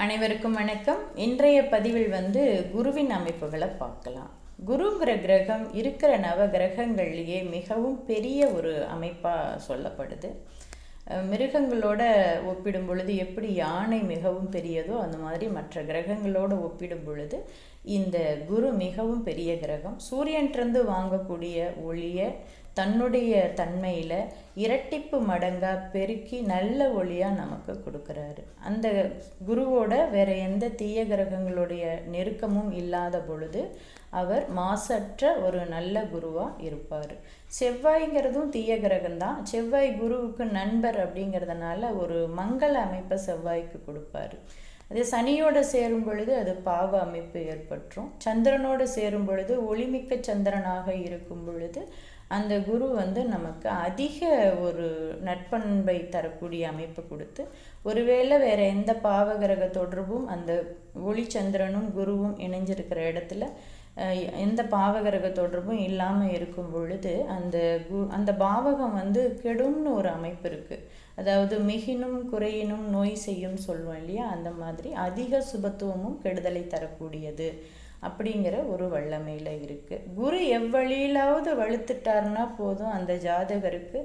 அனைவருக்கும் வணக்கம். இன்றைய பதிவில் குருவின் அமைப்புகளை பார்க்கலாம். குருங்கிற கிரகம் இருக்கிற நவ கிரகங்கள்லேயே மிகவும் பெரிய ஒரு அமைப்பாக சொல்லப்படுது. மிருகங்களோட ஒப்பிடும் பொழுது எப்படி யானை மிகவும் பெரியதோ அந்த மாதிரி மற்ற கிரகங்களோடு ஒப்பிடும் பொழுது இந்த குரு மிகவும் பெரிய கிரகம். சூரியன்கிட்டருந்து வாங்கக்கூடிய ஒளியை தன்னுடைய தன்மையில் இரட்டிப்பு மடங்காக பெருக்கி நல்ல ஒளியாக நமக்கு கொடுக்குறாரு. அந்த குருவோட வேறு எந்த தீய கிரகங்களுடைய நெருக்கமும் இல்லாத பொழுது அவர் மாசற்ற ஒரு நல்ல குருவாக இருப்பார். செவ்வாய்ங்கிறதும் தீய கிரகம்தான். செவ்வாய் குருவுக்கு நண்பர் அப்படிங்கிறதுனால ஒரு மங்கள அமைப்பை செவ்வாய்க்கு கொடுப்பாரு. அதே சனியோடு சேரும் பொழுது அது பாவ அமைப்பு ஏற்பட்டுரும். சந்திரனோடு சேரும் பொழுது ஒளிமிக்க சந்திரனாக இருக்கும் பொழுது அந்த குரு நமக்கு அதிக ஒரு நற்பண்பை தரக்கூடிய அமைப்பு கொடுத்து, ஒருவேளை வேறு எந்த பாவகிரக தொடர்பும் அந்த ஒளிச்சந்திரனும் குருவும் இணைஞ்சிருக்கிற இடத்துல எந்த பாவகிரக தொடர்பும் இல்லாமல் இருக்கும் பொழுது அந்த பாவகம் கெடும்னு ஒரு அமைப்பு இருக்குது. அதாவது மிகினும் குறையினும் நோய் செய்யும் சொல்லுவோம் இல்லையா, அந்த மாதிரி அதிக சுபத்துவமும் கெடுதலை தரக்கூடியது அப்படிங்கிற ஒரு வல்லமையில் இருக்குது. குரு எவ்வழியிலாவது வலுத்துட்டார்னா போதும் அந்த ஜாதகருக்கு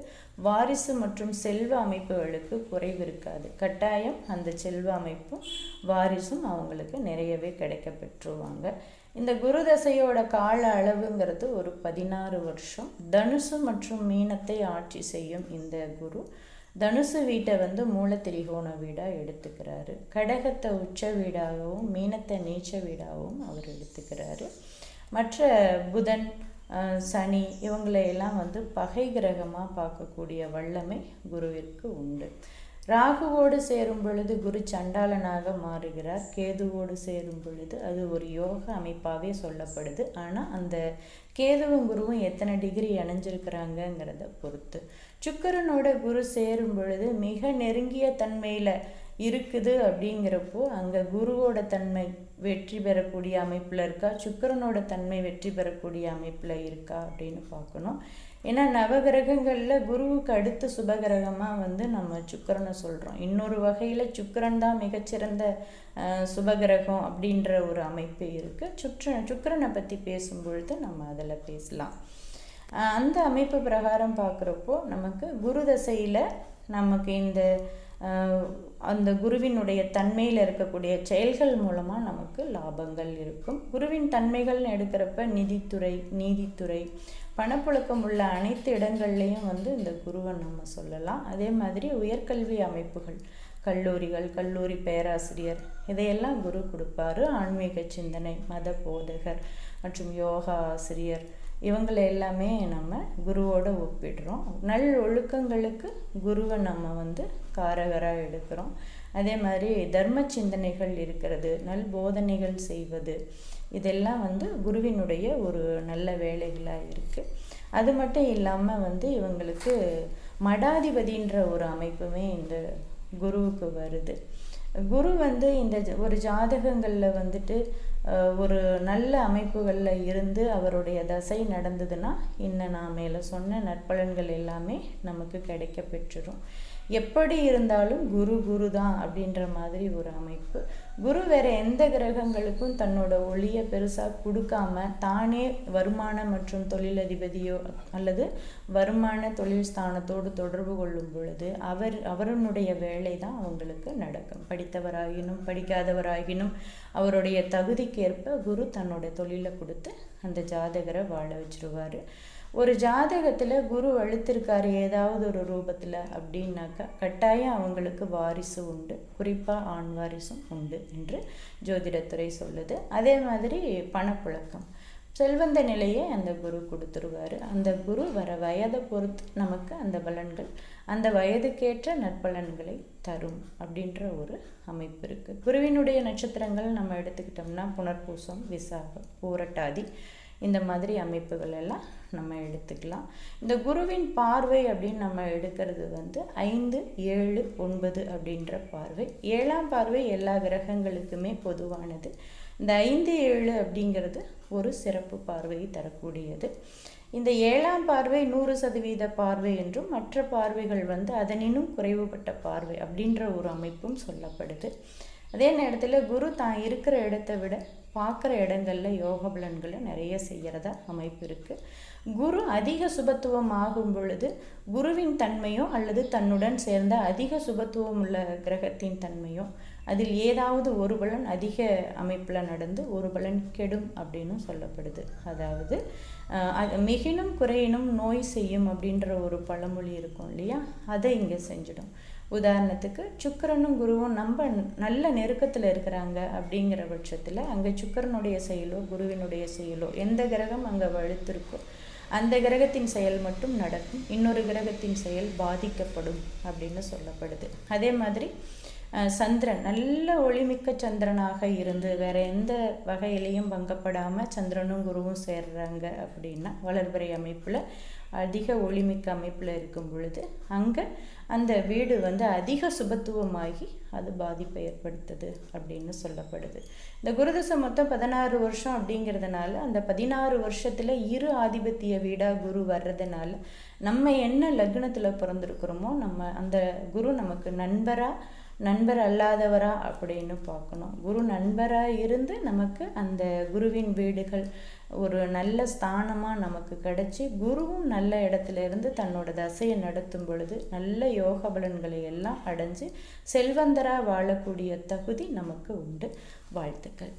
வாரிசு மற்றும் செல்வ அமைப்புகளுக்கு குறைவு இருக்காது. கட்டாயம் அந்த செல்வ அமைப்பும் வாரிசும் அவங்களுக்கு நிறையவே கிடைக்க பெற்றுவாங்க. இந்த குரு தசையோட கால அளவுங்கிறது ஒரு 16 வருஷம். தனுசு மற்றும் மீனத்தை ஆட்சி செய்யும் இந்த குரு தனுசு வீட்டை மூலத்திரிகோண வீடாக எடுத்துக்கிறாரு. கடகத்தை உச்ச வீடாகவும் மீனத்தை நீச்ச வீடாகவும் அவர் எடுத்துக்கிறாரு. மற்ற புதன் சனி இவங்களையெல்லாம் பகை கிரகமாக பார்க்கக்கூடிய வல்லமை குருவிற்கு உண்டு. ராகுவோடு சேரும் பொழுது குரு சண்டாளனாக மாறுகிறார். கேதுவோடு சேரும் பொழுது அது ஒரு யோக அமைப்பாகவே சொல்லப்படுது. ஆனால் அந்த கேதுவும் குருவும் எத்தனை டிகிரி இணைஞ்சிருக்கிறாங்கங்கிறத பொறுத்து. சுக்கிரனோட குரு சேரும் பொழுது மிக நெருங்கிய தன்மையில் இருக்குது. அப்படிங்கிறப்போ அங்கே குருவோட தன்மை வெற்றி பெறக்கூடிய அமைப்பில் இருக்கா, சுக்கிரனோட தன்மை வெற்றி பெறக்கூடிய அமைப்பில் இருக்கா அப்படின்னு பார்க்கணும். ஏன்னா நவகிரகங்களில் குருவுக்கு அடுத்த சுபகிரகமாக நம்ம சுக்கிரனை சொல்கிறோம். இன்னொரு வகையில் சுக்கிரன் தான் மிகச்சிறந்த சுபகிரகம் அப்படின்ற ஒரு அமைப்பு இருக்குது. சுக்கிரனை பற்றி பேசும்பொழுது நம்ம அதில் பேசலாம். அந்த அமைப்பு பிரகாரம் பார்க்குறப்போ நமக்கு குரு தசையில் நமக்கு அந்த குருவினுடைய தன்மையில் இருக்கக்கூடிய செயல்கள் மூலமாக நமக்கு லாபங்கள் இருக்கும். குருவின் தன்மைகள்னு எடுக்கிறப்ப நிதித்துறை, நீதித்துறை, பணப்புழக்கம் உள்ள அனைத்து இடங்கள்லையும் இந்த குருவை நம்ம சொல்லலாம். அதே மாதிரி உயர்கல்வி அமைப்புகள், கல்லூரிகள், கல்லூரி பேராசிரியர் இதையெல்லாம் குரு கொடுப்பாரு. ஆன்மீக சிந்தனை, மத போதகர் மற்றும் யோகா ஆசிரியர் இவங்களை எல்லாமே நம்ம குருவோடு ஒப்பிடுறோம். நல் ஒழுக்கங்களுக்கு குருவை நம்ம காரகராக எடுக்கிறோம். அதே மாதிரி தர்ம சிந்தனைகள் இருக்கிறது, நல் போதனைகள் செய்வது இதெல்லாம் குருவினுடைய ஒரு நல்ல வேலைகளாக இருக்குது. அது மட்டும் இல்லாமல் இவங்களுக்கு மடாதிபதின்ற ஒரு அமைப்புமே இந்த குருவுக்கு வருது. குரு இந்த ஒரு ஜாதகங்களில் ஒரு நல்ல அமைப்புகளில் இருந்து அவருடைய தசை நடந்ததுன்னா இன்னும் நான் மேலே சொன்ன நற்பலன்கள் எல்லாமே நமக்கு கிடைக்க பெற்றுரும். எப்படி இருந்தாலும் குரு தான் அப்படின்ற மாதிரி ஒரு அமைப்பு. குரு வேறு எந்த கிரகங்களுக்கும் தன்னோட ஒளியை பெருசாக கொடுக்காம தானே வருமான மற்றும் தொழிலதிபதியோ அல்லது வருமான தொழில் ஸ்தானத்தோடு தொடர்பு கொள்ளும் பொழுது அவருடைய வேலை தான் அவங்களுக்கு நடக்கும். படித்தவராகினும் படிக்காதவராகினும் அவருடைய தகுதிக்கேற்ப குரு தன்னோட தொழிலை கொடுத்து அந்த ஜாதகரை வாழ வச்சிருவார். ஒரு ஜாதகத்தில் குரு வலுத்திருக்காரு ஏதாவது ஒரு ரூபத்தில் அப்படின்னாக்கா கட்டாயம் அவங்களுக்கு வாரிசு உண்டு, குறிப்பாக ஆண் வாரிசும் உண்டு என்று ஜோதிடத்துறை சொல்லுது. அதே மாதிரி பணப்புழக்கம், செல்வந்த நிலையை அந்த குரு கொடுத்துருவார். அந்த குரு வர வயதை பொறுத்து நமக்கு அந்த பலன்கள் அந்த வயதுக்கேற்ற நற்பலன்களை தரும் அப்படின்ற ஒரு அமைப்பு இருக்குது. குருவினுடைய நட்சத்திரங்கள் நம்ம எடுத்துக்கிட்டோம்னா புனர்பூசம், விசாகம், பூரட்டாதி இந்த மாதிரி அமைப்புகள் எல்லாம் நம்ம எடுத்துக்கலாம். இந்த குருவின் பார்வை அப்படின்னு நம்ம எடுக்கிறது 5, 7, 9 அப்படின்ற பார்வை. 7ஆம் பார்வை எல்லா கிரகங்களுக்குமே பொதுவானது. இந்த 5, 7 அப்படிங்கிறது ஒரு சிறப்பு பார்வையை தரக்கூடியது. இந்த 7ஆம் பார்வை 100% பார்வை என்றும் மற்ற பார்வைகள் அதனினும் குறைவுபட்ட பார்வை அப்படின்ற ஒரு அமைப்பும் சொல்லப்படுது. அதே நேரத்தில் குரு தான் இருக்கிற இடத்தை விட பார்க்குற இடங்களில் யோக பலன்களை நிறைய செய்கிறதா அமைப்பு இருக்குது. குரு அதிக சுபத்துவம் ஆகும் பொழுது குருவின் தன்மையோ அல்லது தன்னுடன் சேர்ந்த அதிக சுபத்துவம் உள்ள கிரகத்தின் தன்மையோ அதில் ஏதாவது ஒரு பலன் அதிக அமைப்பில் நடந்து ஒரு பலன் கெடும் அப்படின்னு சொல்லப்படுது. அதாவது மிகினும் குறையினும் நோய் செய்யும் அப்படின்ற ஒரு பழமொழி இருக்கும் இல்லையா, அதை இங்கே செஞ்சிடும். உதாரணத்துக்கு சுக்கிரனும் குருவும் நம்ம நல்ல நெருக்கத்தில் இருக்கிறாங்க அப்படிங்கிற பட்சத்தில் அங்கே சுக்கிரனுடைய செயலோ குருவினுடைய செயலோ எந்த கிரகம் அங்கே வலுத்திருக்கோ அந்த கிரகத்தின் செயல் மட்டும் நடக்கும், இன்னொரு கிரகத்தின் செயல் பாதிக்கப்படும் அப்படின்னு சொல்லப்படுது. அதே மாதிரி சந்திரன் நல்ல ஒளிமிக்க சந்திரனாக இருந்து வேற எந்த வகையிலையும் பங்கப்படாமல் சந்திரனும் குருவும் சேர்றாங்க அப்படின்னா வளர்பிறை அமைப்பில் அதிக ஒளிமிக்க அமைப்பில் இருக்கும் பொழுது அங்கே அந்த வீடு அதிக சுபத்துவமாகி அது பாதிப்பை ஏற்படுத்துது அப்படின்னு சொல்லப்படுது. இந்த குருதசை மொத்தம் 16 வருஷம் அப்படிங்கிறதுனால அந்த 16 வருஷத்தில் இரு ஆதிபத்திய வீடாக குரு வர்றதுனால நம்ம என்ன லக்னத்தில் பிறந்திருக்கிறோமோ நம்ம அந்த குரு நமக்கு நண்பர் அல்லாதவரா அப்படின்னு பார்க்கணும். குரு நண்பராக இருந்து நமக்கு அந்த குருவின் வீடுகள் ஒரு நல்ல ஸ்தானமாக நமக்கு கிடைச்சி குருவும் நல்ல இடத்துல இருந்து தன்னோட தசையை நடத்தும் பொழுது நல்ல யோக பலன்களை எல்லாம் அடைஞ்சு செல்வந்தராக வாழக்கூடிய தகுதி நமக்கு உண்டு. வாழ்த்துக்கள்.